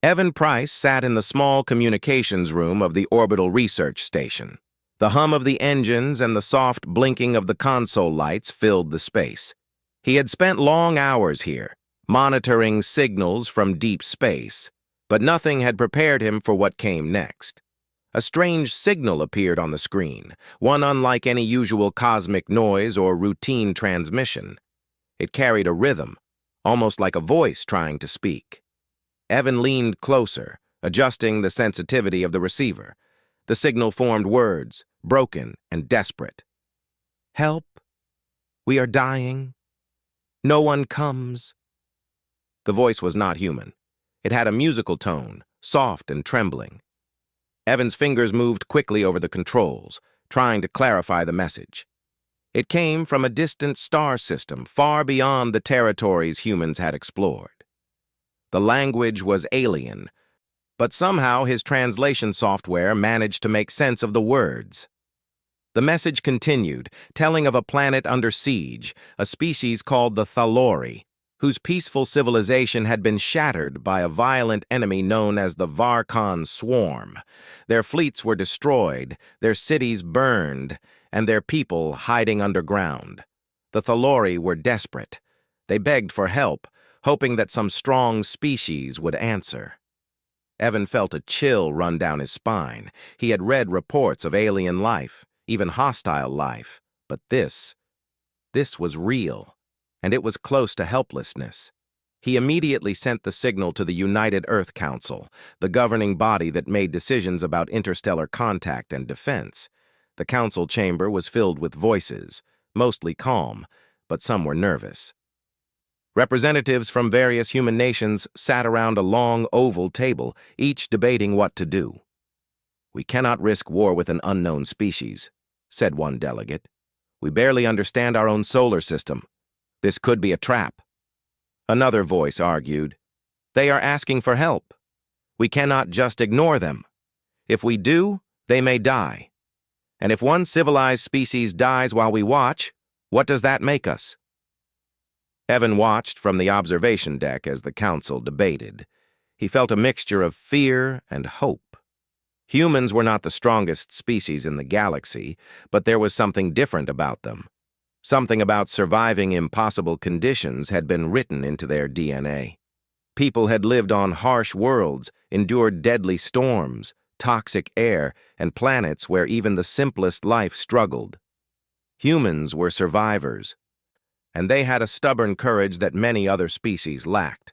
Evan Price sat in the small communications room of the orbital research station. The hum of the engines and the soft blinking of the console lights filled the space. He had spent long hours here, monitoring signals from deep space, but nothing had prepared him for what came next. A strange signal appeared on the screen, one unlike any usual cosmic noise or routine transmission. It carried a rhythm, almost like a voice trying to speak. Evan leaned closer, adjusting the sensitivity of the receiver. The signal formed words, broken and desperate. "Help! We are dying. No one comes." The voice was not human. It had a musical tone, soft and trembling. Evan's fingers moved quickly over the controls, trying to clarify the message. It came from a distant star system far beyond the territories humans had explored. The language was alien, but somehow his translation software managed to make sense of the words. The message continued, telling of a planet under siege, a species called the Thalori, whose peaceful civilization had been shattered by a violent enemy known as the Varkon Swarm. Their fleets were destroyed, their cities burned, and their people hiding underground. The Thalori were desperate. They begged for help, hoping that some strong species would answer. Evan felt a chill run down his spine. He had read reports of alien life, even hostile life, but this was real, and it was close to helplessness. He immediately sent the signal to the United Earth Council, the governing body that made decisions about interstellar contact and defense. The council chamber was filled with voices, mostly calm, but some were nervous. Representatives from various human nations sat around a long oval table, each debating what to do. "We cannot risk war with an unknown species," said one delegate. "We barely understand our own solar system. This could be a trap." Another voice argued, "They are asking for help. We cannot just ignore them. If we do, they may die. And if one civilized species dies while we watch, what does that make us?" Evan watched from the observation deck as the council debated. He felt a mixture of fear and hope. Humans were not the strongest species in the galaxy, but there was something different about them. Something about surviving impossible conditions had been written into their DNA. People had lived on harsh worlds, endured deadly storms, toxic air, and planets where even the simplest life struggled. Humans were survivors, and they had a stubborn courage that many other species lacked.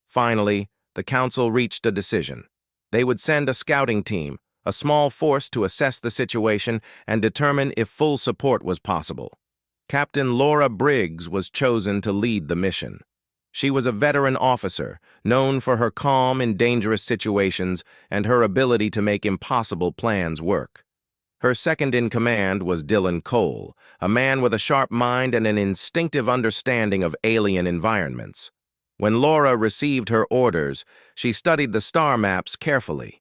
Finally, the council reached a decision. They would send a scouting team, a small force to assess the situation and determine if full support was possible. Captain Laura Briggs was chosen to lead the mission. She was a veteran officer, known for her calm in dangerous situations and her ability to make impossible plans work. Her second-in-command was Dylan Cole, a man with a sharp mind and an instinctive understanding of alien environments. When Laura received her orders, she studied the star maps carefully.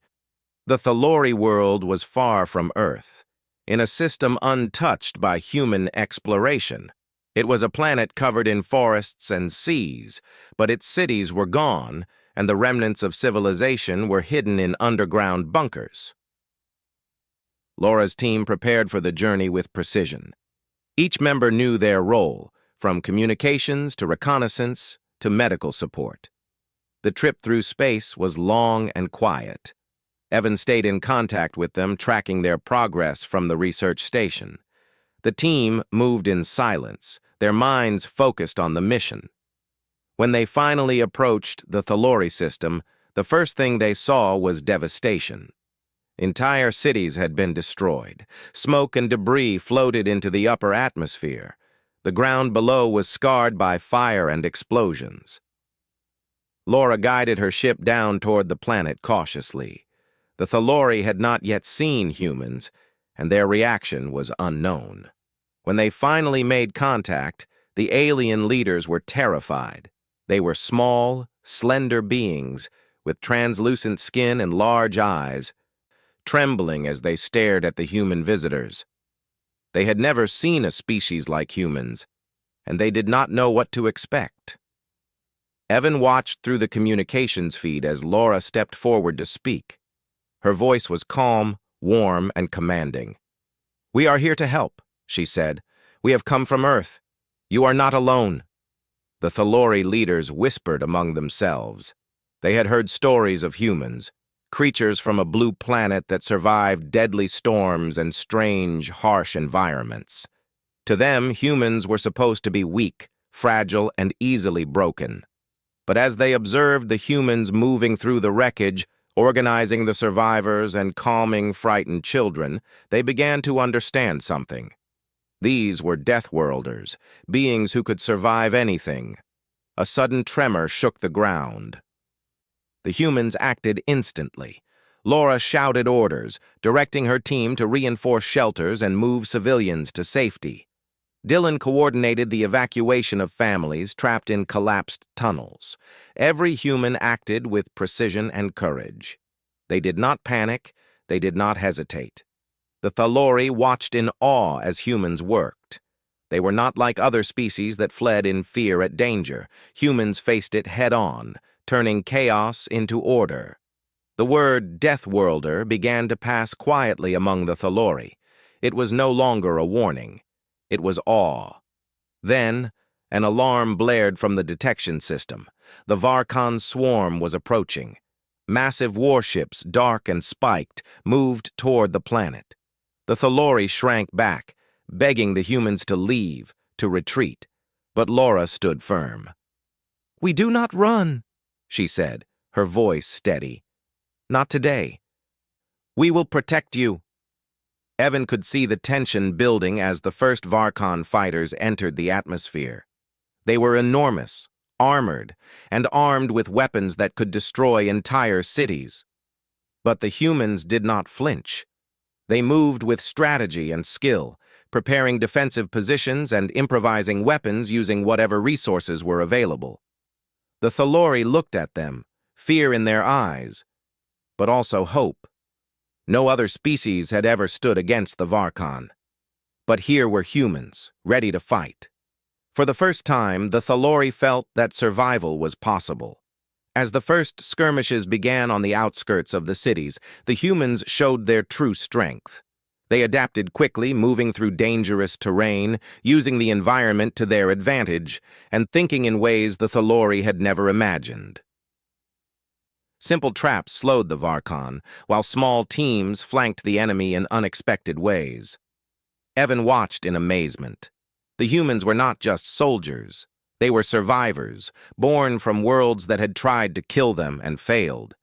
The Thalori world was far from Earth, in a system untouched by human exploration. It was a planet covered in forests and seas, but its cities were gone, and the remnants of civilization were hidden in underground bunkers. Laura's team prepared for the journey with precision. Each member knew their role, from communications to reconnaissance to medical support. The trip through space was long and quiet. Evan stayed in contact with them, tracking their progress from the research station. The team moved in silence, their minds focused on the mission. When they finally approached the Thalori system, the first thing they saw was devastation. Entire cities had been destroyed. Smoke and debris floated into the upper atmosphere. The ground below was scarred by fire and explosions. Laura guided her ship down toward the planet cautiously. The Thalori had not yet seen humans, and their reaction was unknown. When they finally made contact, the alien leaders were terrified. They were small, slender beings with translucent skin and large eyes, trembling as they stared at the human visitors. They had never seen a species like humans, and they did not know what to expect. Evan watched through the communications feed as Laura stepped forward to speak. Her voice was calm, warm, and commanding. "We are here to help," she said. "We have come from Earth. You are not alone." The Thalori leaders whispered among themselves. They had heard stories of humans, creatures from a blue planet that survived deadly storms and strange, harsh environments. To them, humans were supposed to be weak, fragile, and easily broken. But as they observed the humans moving through the wreckage, organizing the survivors and calming frightened children, they began to understand something. These were Deathworlders, beings who could survive anything. A sudden tremor shook the ground. The humans acted instantly. Laura shouted orders, directing her team to reinforce shelters and move civilians to safety. Dylan coordinated the evacuation of families trapped in collapsed tunnels. Every human acted with precision and courage. They did not panic, they did not hesitate. The Thalori watched in awe as humans worked. They were not like other species that fled in fear at danger. Humans faced it head-on, turning chaos into order. The word Deathworlder began to pass quietly among the Thalori. It was no longer a warning. It was awe. Then, an alarm blared from the detection system. The Varkon swarm was approaching. Massive warships, dark and spiked, moved toward the planet. The Thalori shrank back, begging the humans to leave, to retreat. But Laura stood firm. "We do not run," she said, her voice steady. "Not today. We will protect you." Evan could see the tension building as the first Varkon fighters entered the atmosphere. They were enormous, armored, and armed with weapons that could destroy entire cities. But the humans did not flinch. They moved with strategy and skill, preparing defensive positions and improvising weapons using whatever resources were available. The Thalori looked at them, fear in their eyes, but also hope. No other species had ever stood against the Varkon. But here were humans, ready to fight. For the first time, the Thalori felt that survival was possible. As the first skirmishes began on the outskirts of the cities, the humans showed their true strength. They adapted quickly, moving through dangerous terrain, using the environment to their advantage, and thinking in ways the Thalori had never imagined. Simple traps slowed the Varkon, while small teams flanked the enemy in unexpected ways. Evan watched in amazement. The humans were not just soldiers. They were survivors, born from worlds that had tried to kill them and failed.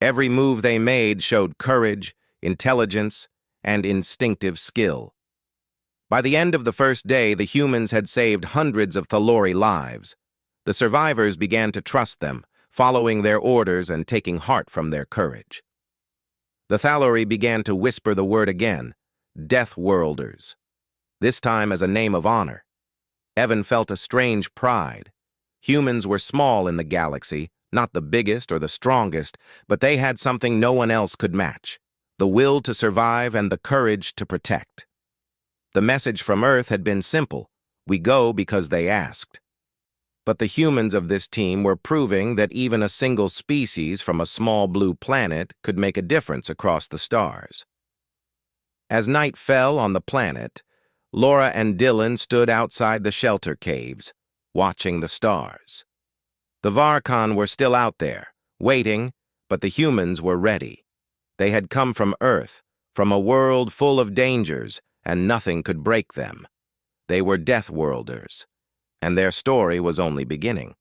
Every move they made showed courage, intelligence, and instinctive skill. By the end of the first day, the humans had saved hundreds of Thalori lives. The survivors began to trust them, following their orders and taking heart from their courage. The Thalori began to whisper the word again, Deathworlders, this time as a name of honor. Evan felt a strange pride. Humans were small in the galaxy, not the biggest or the strongest, but they had something no one else could match, the will to survive and the courage to protect. The message from Earth had been simple, we go because they asked. But the humans of this team were proving that even a single species from a small blue planet could make a difference across the stars. As night fell on the planet, Laura and Dylan stood outside the shelter caves, watching the stars. The Varkon were still out there, waiting, but the humans were ready. They had come from Earth, from a world full of dangers, and nothing could break them. They were Deathworlders, and their story was only beginning.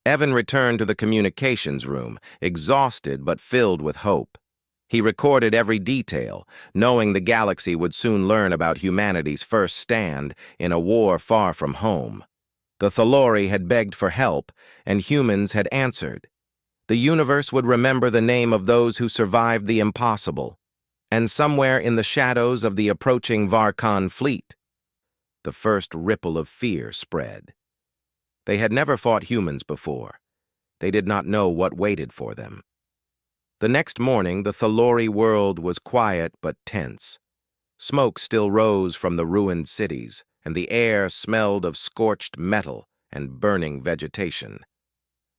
Evan returned to the communications room, exhausted but filled with hope. He recorded every detail, knowing the galaxy would soon learn about humanity's first stand in a war far from home. The Thalori had begged for help, and humans had answered. The universe would remember the name of those who survived the impossible, and somewhere in the shadows of the approaching Varkon fleet, the first ripple of fear spread. They had never fought humans before. They did not know what waited for them. The next morning, the Thalori world was quiet but tense. Smoke still rose from the ruined cities, and the air smelled of scorched metal and burning vegetation.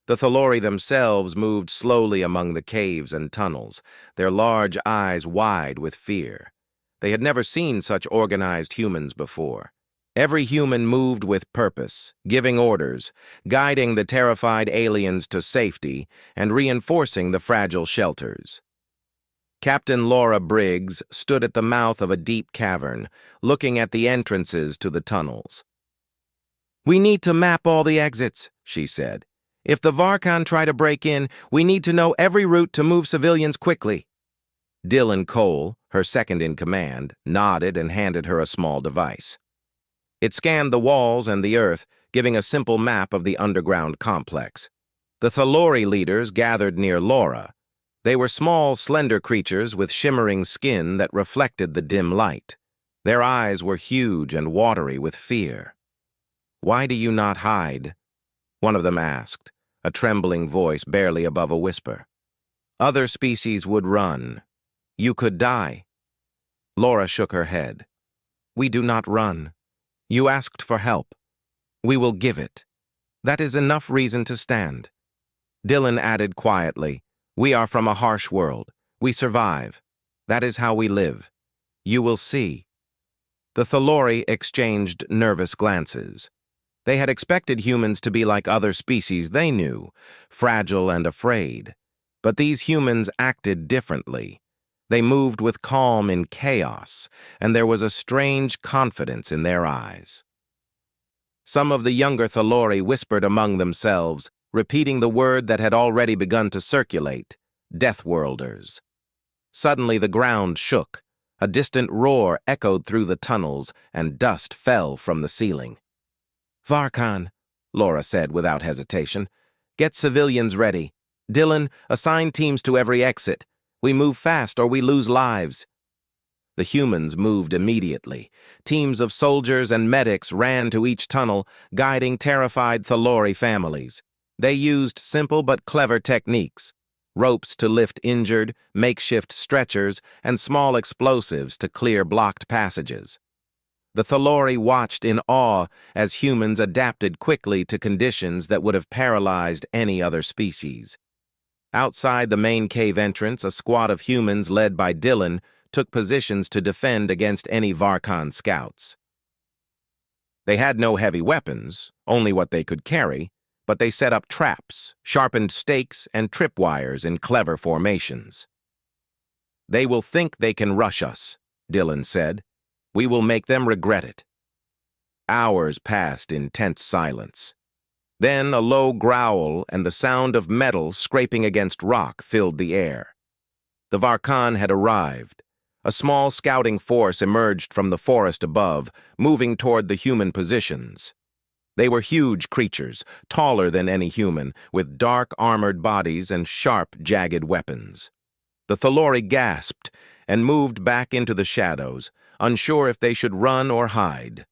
The Thalori themselves moved slowly among the caves and tunnels, their large eyes wide with fear. They had never seen such organized humans before. Every human moved with purpose, giving orders, guiding the terrified aliens to safety, and reinforcing the fragile shelters. Captain Laura Briggs stood at the mouth of a deep cavern, looking at the entrances to the tunnels. "We need to map all the exits," she said. "If the Varkan try to break in, we need to know every route to move civilians quickly." Dylan Cole, her second-in-command, nodded and handed her a small device. It scanned the walls and the earth, giving a simple map of the underground complex. The Thalori leaders gathered near Laura. They were small, slender creatures with shimmering skin that reflected the dim light. Their eyes were huge and watery with fear. "Why do you not hide?" one of them asked, a trembling voice barely above a whisper. "Other species would run. You could die." Laura shook her head. "We do not run. You asked for help. We will give it. That is enough reason to stand." Dylan added quietly, "We are from a harsh world. We survive. That is how we live. You will see." The Thalori exchanged nervous glances. They had expected humans to be like other species they knew, fragile and afraid. But these humans acted differently. They moved with calm in chaos, and there was a strange confidence in their eyes. Some of the younger Thalori whispered among themselves, repeating the word that had already begun to circulate, Deathworlders. Suddenly the ground shook. A distant roar echoed through the tunnels, and dust fell from the ceiling. "Varkan," Laura said without hesitation. "Get civilians ready. Dylan, assign teams to every exit. We move fast or we lose lives." The humans moved immediately. Teams of soldiers and medics ran to each tunnel, guiding terrified Thalori families. They used simple but clever techniques: ropes to lift injured, makeshift stretchers, and small explosives to clear blocked passages. The Thalori watched in awe as humans adapted quickly to conditions that would have paralyzed any other species. Outside the main cave entrance, a squad of humans led by Dylan took positions to defend against any Varkan scouts. They had no heavy weapons, only what they could carry, but they set up traps, sharpened stakes, and tripwires in clever formations. "They will think they can rush us," Dylan said. "We will make them regret it." Hours passed in tense silence. Then a low growl and the sound of metal scraping against rock filled the air. The Varkan had arrived. A small scouting force emerged from the forest above, moving toward the human positions. They were huge creatures, taller than any human, with dark armored bodies and sharp, jagged weapons. The Thalori gasped and moved back into the shadows, unsure if they should run or hide.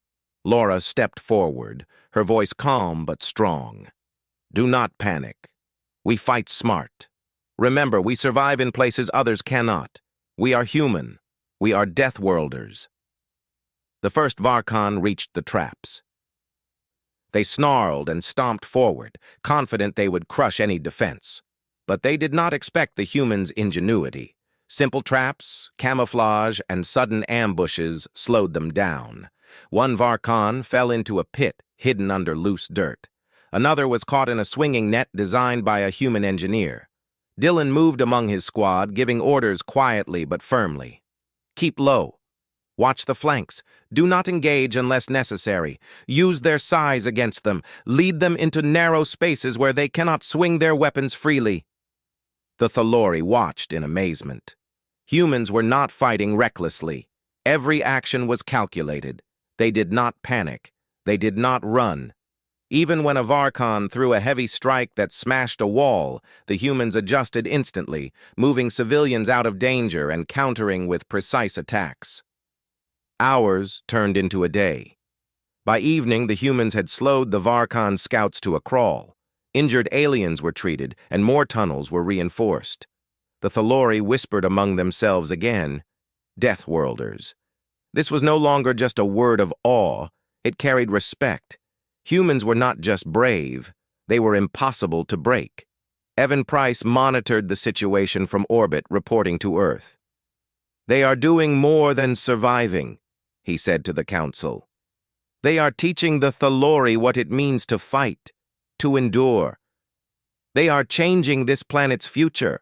Laura stepped forward, her voice calm but strong. "Do not panic. We fight smart. Remember, we survive in places others cannot. We are human. We are Deathworlders." The first Varkan reached the traps. They snarled and stomped forward, confident they would crush any defense. But they did not expect the humans' ingenuity. Simple traps, camouflage, and sudden ambushes slowed them down. One Varkan fell into a pit hidden under loose dirt. Another was caught in a swinging net designed by a human engineer. Dylan moved among his squad, giving orders quietly but firmly. "Keep low. Watch the flanks. Do not engage unless necessary. Use their size against them. Lead them into narrow spaces where they cannot swing their weapons freely." The Thalori watched in amazement. Humans were not fighting recklessly. Every action was calculated. They did not panic. They did not run. Even when a Varkan threw a heavy strike that smashed a wall, the humans adjusted instantly, moving civilians out of danger and countering with precise attacks. Hours turned into a day. By evening, the humans had slowed the Varkan scouts to a crawl. Injured aliens were treated, and more tunnels were reinforced. The Thalori whispered among themselves again, "Deathworlders." This was no longer just a word of awe. It carried respect. Humans were not just brave, they were impossible to break. Evan Price monitored the situation from orbit, reporting to Earth. "They are doing more than surviving," he said to the Council. "They are teaching the Thalori what it means to fight, to endure. They are changing this planet's future."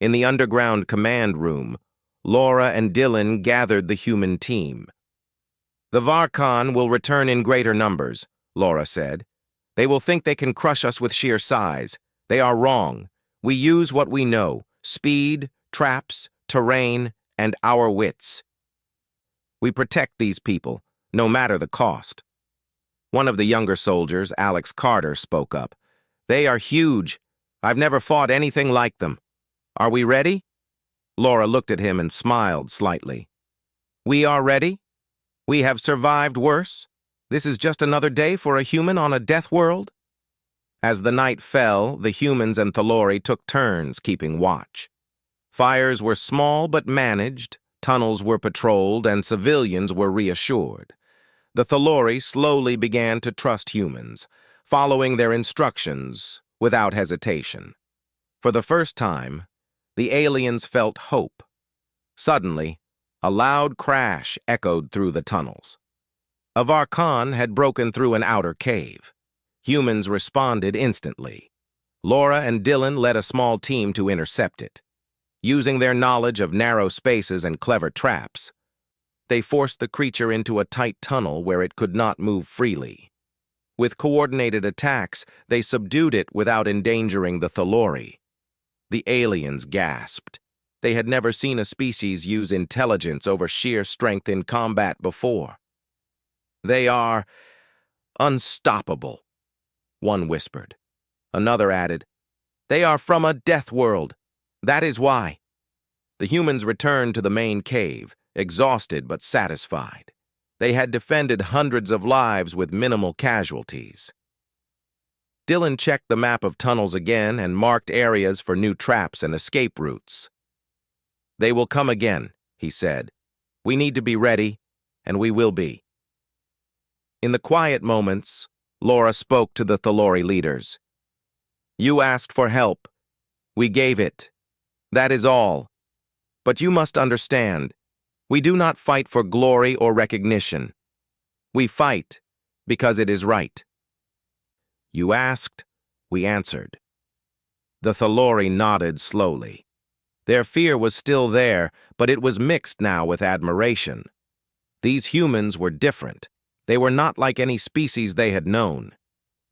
In the underground command room, Laura and Dylan gathered the human team. "The Varkhan will return in greater numbers," Laura said. "They will think they can crush us with sheer size. They are wrong. We use what we know: speed, traps, terrain, and our wits. We protect these people, no matter the cost." One of the younger soldiers, Alex Carter, spoke up. "They are huge. I've never fought anything like them. Are we ready?" Laura looked at him and smiled slightly. "We are ready. We have survived worse. This is just another day for a human on a death world." As the night fell, the humans and Thalori took turns keeping watch. Fires were small but managed, tunnels were patrolled, and civilians were reassured. The Thalori slowly began to trust humans, following their instructions without hesitation. For the first time, the aliens felt hope. Suddenly, a loud crash echoed through the tunnels. A Varkhan had broken through an outer cave. Humans responded instantly. Laura and Dylan led a small team to intercept it. Using their knowledge of narrow spaces and clever traps, they forced the creature into a tight tunnel where it could not move freely. With coordinated attacks, they subdued it without endangering the Thalori. The aliens gasped. They had never seen a species use intelligence over sheer strength in combat before. "They are unstoppable," one whispered. Another added, "They are from a death world. That is why." The humans returned to the main cave, exhausted but satisfied. They had defended hundreds of lives with minimal casualties. Dylan checked the map of tunnels again and marked areas for new traps and escape routes. "They will come again," he said. "We need to be ready, and we will be." In the quiet moments, Laura spoke to the Thalori leaders. "You asked for help. We gave it. That is all. But you must understand, we do not fight for glory or recognition. We fight because it is right. You asked, we answered." The Thalori nodded slowly. Their fear was still there, but it was mixed now with admiration. These humans were different. They were not like any species they had known.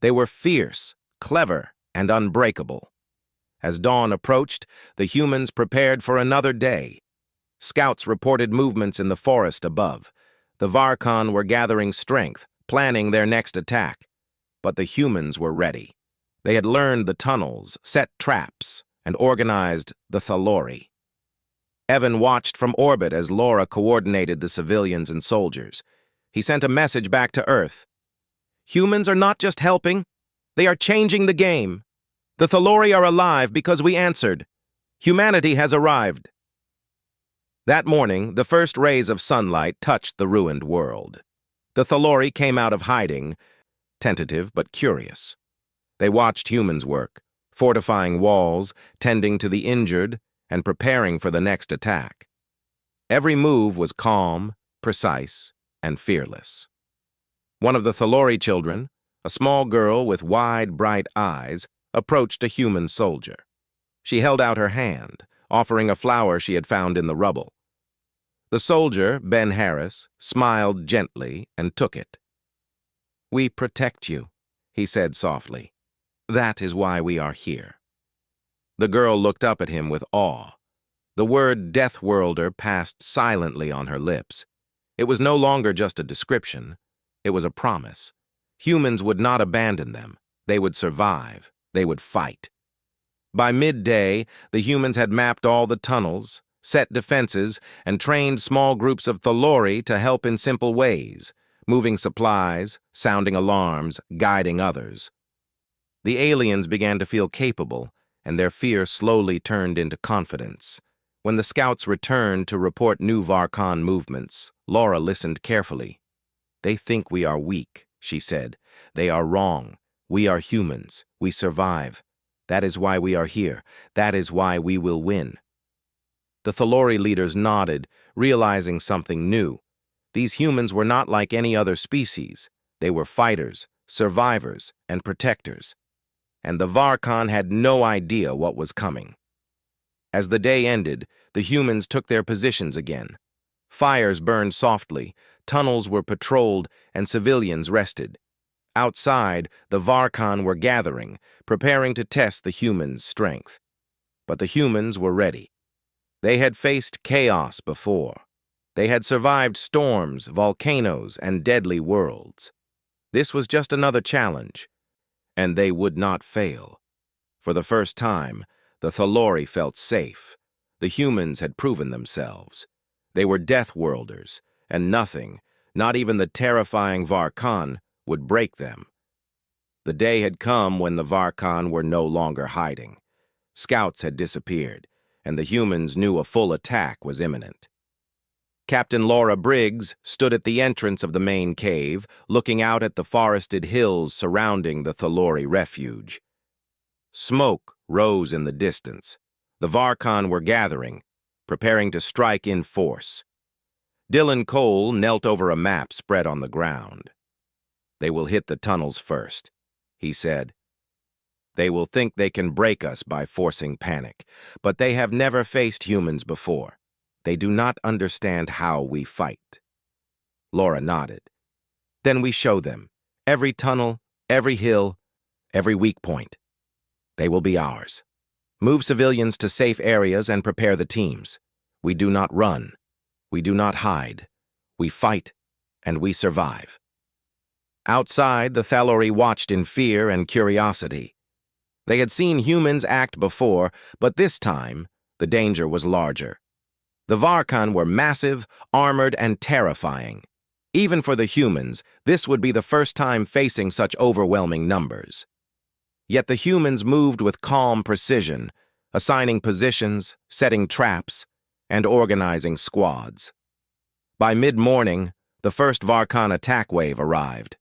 They were fierce, clever, and unbreakable. As dawn approached, the humans prepared for another day. Scouts reported movements in the forest above. The Varkhan were gathering strength, planning their next attack. But the humans were ready. They had learned the tunnels, set traps, and organized the Thalori. Evan watched from orbit as Laura coordinated the civilians and soldiers. He sent a message back to Earth. "Humans are not just helping, they are changing the game. The Thalori are alive because we answered. Humanity has arrived." That morning, the first rays of sunlight touched the ruined world. The Thalori came out of hiding, tentative but curious. They watched humans work, fortifying walls, tending to the injured, and preparing for the next attack. Every move was calm, precise, and fearless. One of the Thalori children, a small girl with wide, bright eyes, approached a human soldier. She held out her hand, offering a flower she had found in the rubble. The soldier, Ben Harris, smiled gently and took it. "We protect you," he said softly. "That is why we are here." The girl looked up at him with awe. The word Deathworlder passed silently on her lips. It was no longer just a description. It was a promise. Humans would not abandon them. They would survive. They would fight. By midday, the humans had mapped all the tunnels, set defenses, and trained small groups of Thalori to help in simple ways, moving supplies, sounding alarms, guiding others. The aliens began to feel capable, and their fear slowly turned into confidence. When the scouts returned to report new Varkhan movements, Laura listened carefully. "They think we are weak," she said, "They are wrong. We are humans. We survive. That is why we are here. That is why we will win." The Thalori leaders nodded, realizing something new. These humans were not like any other species. They were fighters, survivors, and protectors. And the Varkhan had no idea what was coming. As the day ended, the humans took their positions again. Fires burned softly, tunnels were patrolled, and civilians rested. Outside, the Varkhan were gathering, preparing to test the humans' strength. But the humans were ready. They had faced chaos before. They had survived storms, volcanoes, and deadly worlds. This was just another challenge, and they would not fail. For the first time, the Thalori felt safe. The humans had proven themselves. They were Deathworlders, and nothing, not even the terrifying Varkhan, would break them. The day had come when the Varkhan were no longer hiding. Scouts had disappeared, and the humans knew a full attack was imminent. Captain Laura Briggs stood at the entrance of the main cave, looking out at the forested hills surrounding the Thalori refuge. Smoke rose in the distance. The Varkhan were gathering, preparing to strike in force. Dylan Cole knelt over a map spread on the ground. "They will hit the tunnels first," he said. "They will think they can break us by forcing panic, but they have never faced humans before. They do not understand how we fight." Laura nodded. "Then we show them. Every tunnel, every hill, every weak point. They will be ours. Move civilians to safe areas and prepare the teams. We do not run. We do not hide. We fight, and we survive." Outside, the Thalori watched in fear and curiosity. They had seen humans act before, but this time, the danger was larger. The Varkhan were massive, armored, and terrifying. Even for the humans, this would be the first time facing such overwhelming numbers. Yet the humans moved with calm precision, assigning positions, setting traps, and organizing squads. By mid-morning, the first Varkhan attack wave arrived.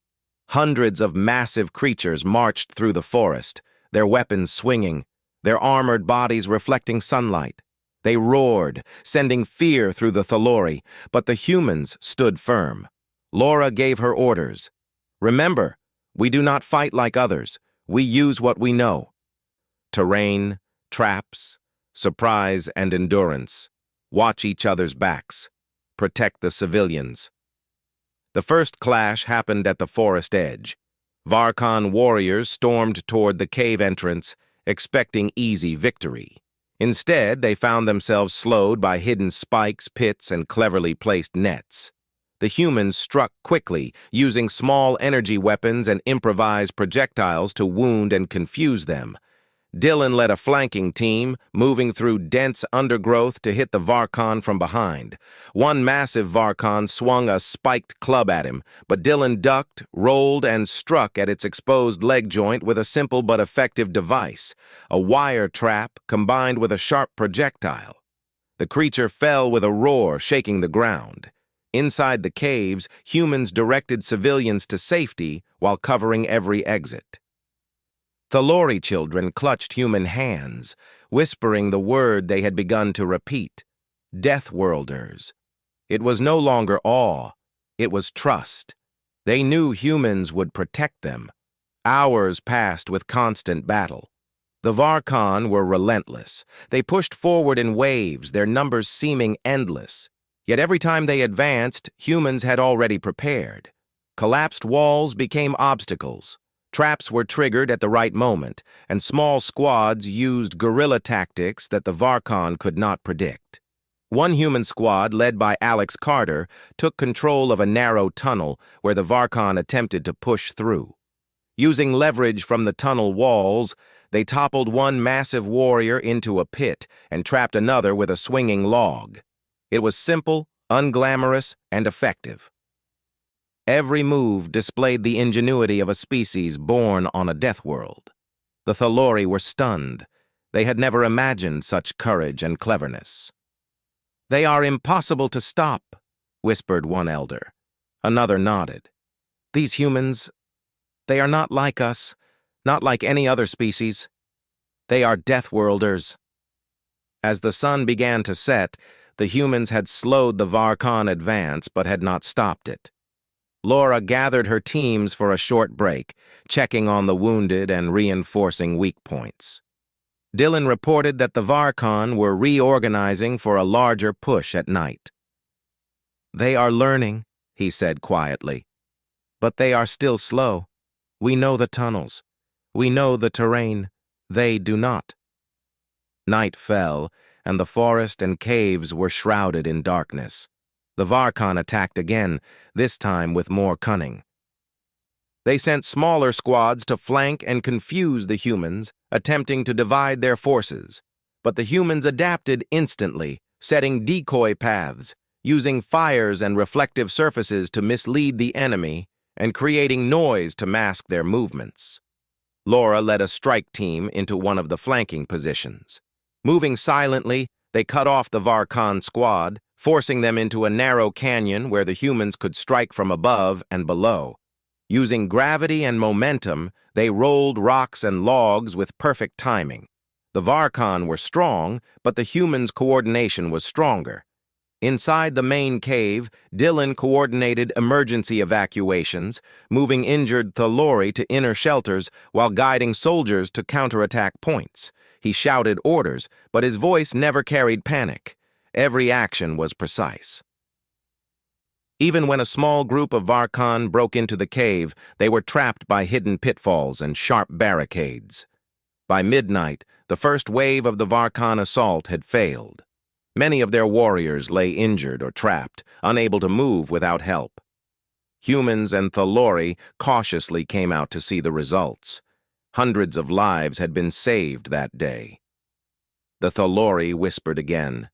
Hundreds of massive creatures marched through the forest, their weapons swinging, their armored bodies reflecting sunlight. They roared, sending fear through the Thalori, but the humans stood firm. Laura gave her orders. "Remember, we do not fight like others. We use what we know. Terrain, traps, surprise, and endurance. Watch each other's backs. Protect the civilians." The first clash happened at the forest edge. Varkhan warriors stormed toward the cave entrance, expecting easy victory. Instead, they found themselves slowed by hidden spikes, pits, and cleverly placed nets. The humans struck quickly, using small energy weapons and improvised projectiles to wound and confuse them. Dylan led a flanking team, moving through dense undergrowth to hit the Varkhan from behind. One massive Varkhan swung a spiked club at him, but Dylan ducked, rolled, and struck at its exposed leg joint with a simple but effective device, a wire trap combined with a sharp projectile. The creature fell with a roar, shaking the ground. Inside the caves, humans directed civilians to safety while covering every exit. Thalori children clutched human hands, whispering the word they had begun to repeat: Deathworlders. It was no longer awe, it was trust. They knew humans would protect them. Hours passed with constant battle. The Varkhan were relentless. They pushed forward in waves, their numbers seeming endless. Yet every time they advanced, humans had already prepared. Collapsed walls became obstacles. Traps were triggered at the right moment, and small squads used guerrilla tactics that the Varkhan could not predict. One human squad, led by Alex Carter, took control of a narrow tunnel where the Varkhan attempted to push through. Using leverage from the tunnel walls, they toppled one massive warrior into a pit and trapped another with a swinging log. It was simple, unglamorous, and effective. Every move displayed the ingenuity of a species born on a death world. The Thalori were stunned. They had never imagined such courage and cleverness. "They are impossible to stop," whispered one elder. Another nodded. "These humans, They are not like us, not like any other species. They are Deathworlders. As the sun began to set, the humans had slowed the Varkon advance but had not stopped it. Laura gathered her teams for a short break, checking on the wounded and reinforcing weak points. Dylan reported that the Varkon were reorganizing for a larger push at night. "They are learning," he said quietly. "But they are still slow. We know the tunnels. We know the terrain. They do not." Night fell, and the forest and caves were shrouded in darkness. The Varkon attacked again, this time with more cunning. They sent smaller squads to flank and confuse the humans, attempting to divide their forces. But the humans adapted instantly, setting decoy paths, using fires and reflective surfaces to mislead the enemy, and creating noise to mask their movements. Laura led a strike team into one of the flanking positions. Moving silently, they cut off the Varkon squad, forcing them into a narrow canyon where the humans could strike from above and below. Using gravity and momentum, they rolled rocks and logs with perfect timing. The Varkon were strong, but the humans' coordination was stronger. Inside the main cave, Dylan coordinated emergency evacuations, moving injured Thalori to inner shelters while guiding soldiers to counterattack points. He shouted orders, but his voice never carried panic. Every action was precise. Even when a small group of Varkon broke into the cave, they were trapped by hidden pitfalls and sharp barricades. By midnight, the first wave of the Varkon assault had failed. Many of their warriors lay injured or trapped, unable to move without help. Humans and Thalori cautiously came out to see the results. Hundreds of lives had been saved that day. The Thalori whispered again,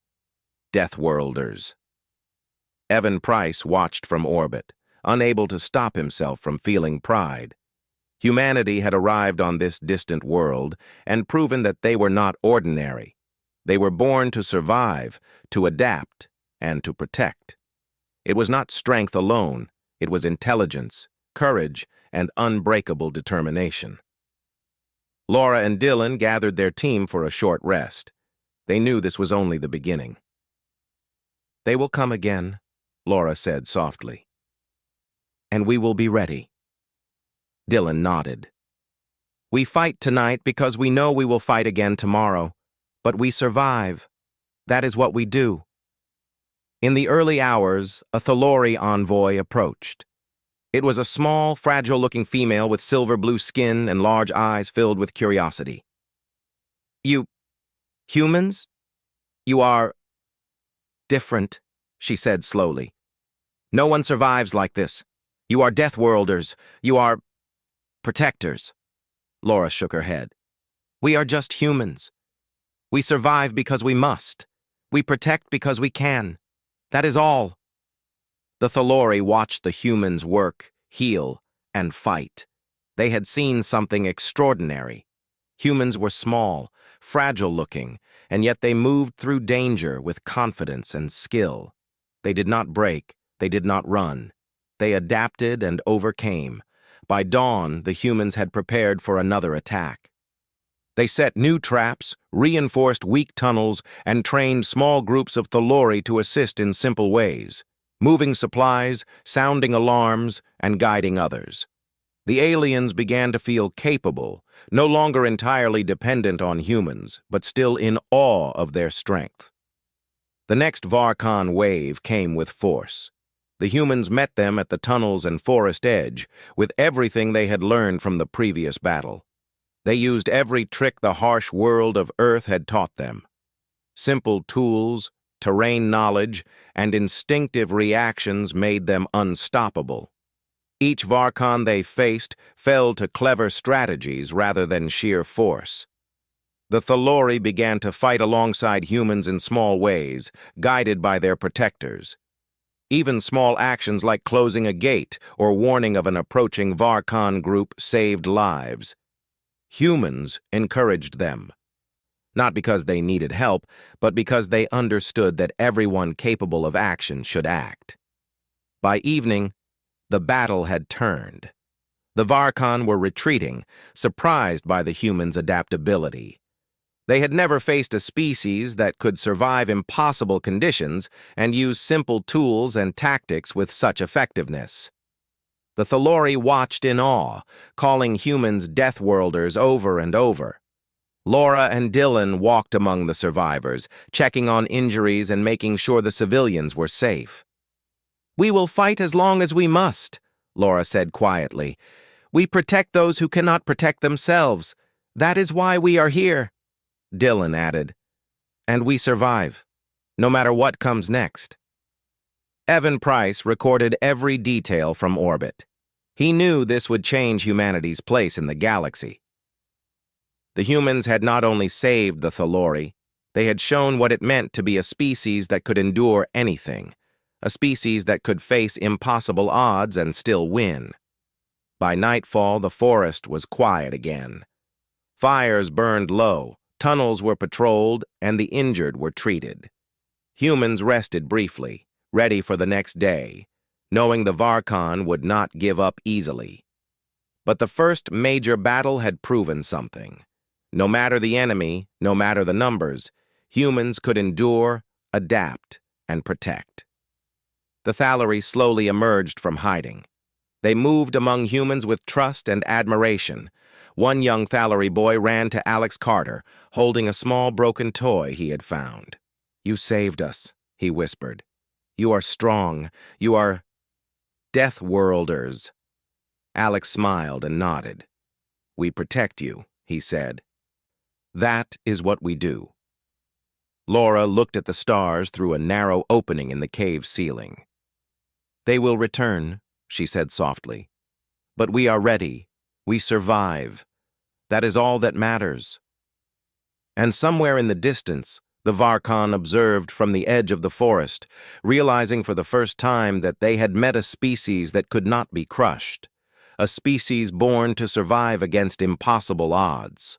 "Deathworlders." Evan Price watched from orbit, unable to stop himself from feeling pride. Humanity had arrived on this distant world and proven that they were not ordinary. They were born to survive, to adapt, and to protect. It was not strength alone, it was intelligence, courage, and unbreakable determination. Laura and Dylan gathered their team for a short rest. They knew this was only the beginning. "They will come again," Laura said softly. "And we will be ready." Dylan nodded. "We fight tonight because we know we will fight again tomorrow, but we survive. That is what we do." In the early hours, a Thalori envoy approached. It was a small, fragile-looking female with silver-blue skin and large eyes filled with curiosity. "You... humans? You are... different," she said slowly. "No one survives like this. You are Deathworlders. You are... protectors." Laura shook her head. "We are just humans. We survive because we must. We protect because we can. That is all." The Thalori watched the humans work, heal, and fight. They had seen something extraordinary. Humans were small, fragile-looking, and yet they moved through danger with confidence and skill. They did not break. They did not run. They adapted and overcame. By dawn, the humans had prepared for another attack. They set new traps, reinforced weak tunnels, and trained small groups of Thalori to assist in simple ways, moving supplies, sounding alarms, and guiding others. The aliens began to feel capable, no longer entirely dependent on humans, but still in awe of their strength. The next Varkon wave came with force. The humans met them at the tunnels and forest edge, with everything they had learned from the previous battle. They used every trick the harsh world of Earth had taught them. Simple tools, terrain knowledge, and instinctive reactions made them unstoppable. Each Varkon they faced fell to clever strategies rather than sheer force. The Thalori began to fight alongside humans in small ways, guided by their protectors. Even small actions like closing a gate or warning of an approaching Varkon group saved lives. Humans encouraged them. Not because they needed help, but because they understood that everyone capable of action should act. By evening, the battle had turned. The Varkhan were retreating, surprised by the humans' adaptability. They had never faced a species that could survive impossible conditions and use simple tools and tactics with such effectiveness. The Thalori watched in awe, calling humans Deathworlders over and over. Laura and Dylan walked among the survivors, checking on injuries and making sure the civilians were safe. "We will fight as long as we must," Laura said quietly. "We protect those who cannot protect themselves. That is why we are here." Dylan added, "And we survive, no matter what comes next." Evan Price recorded every detail from orbit. He knew this would change humanity's place in the galaxy. The humans had not only saved the Thalori, they had shown what it meant to be a species that could endure anything, a species that could face impossible odds and still win. By nightfall, the forest was quiet again. Fires burned low, tunnels were patrolled, and the injured were treated. Humans rested briefly, ready for the next day, knowing the Varkhan would not give up easily. But the first major battle had proven something. No matter the enemy, no matter the numbers, humans could endure, adapt, and protect. The Thalori slowly emerged from hiding. They moved among humans with trust and admiration. One young Thalori boy ran to Alex Carter, holding a small broken toy he had found. "You saved us," he whispered. "You are strong. You are Deathworlders." Alex smiled and nodded. "We protect you," he said. "That is what we do." Laura looked at the stars through a narrow opening in the cave ceiling. "They will return," she said softly. "But we are ready. We survive. That is all that matters." And somewhere in the distance, the Varkhan observed from the edge of the forest, realizing for the first time that they had met a species that could not be crushed, a species born to survive against impossible odds.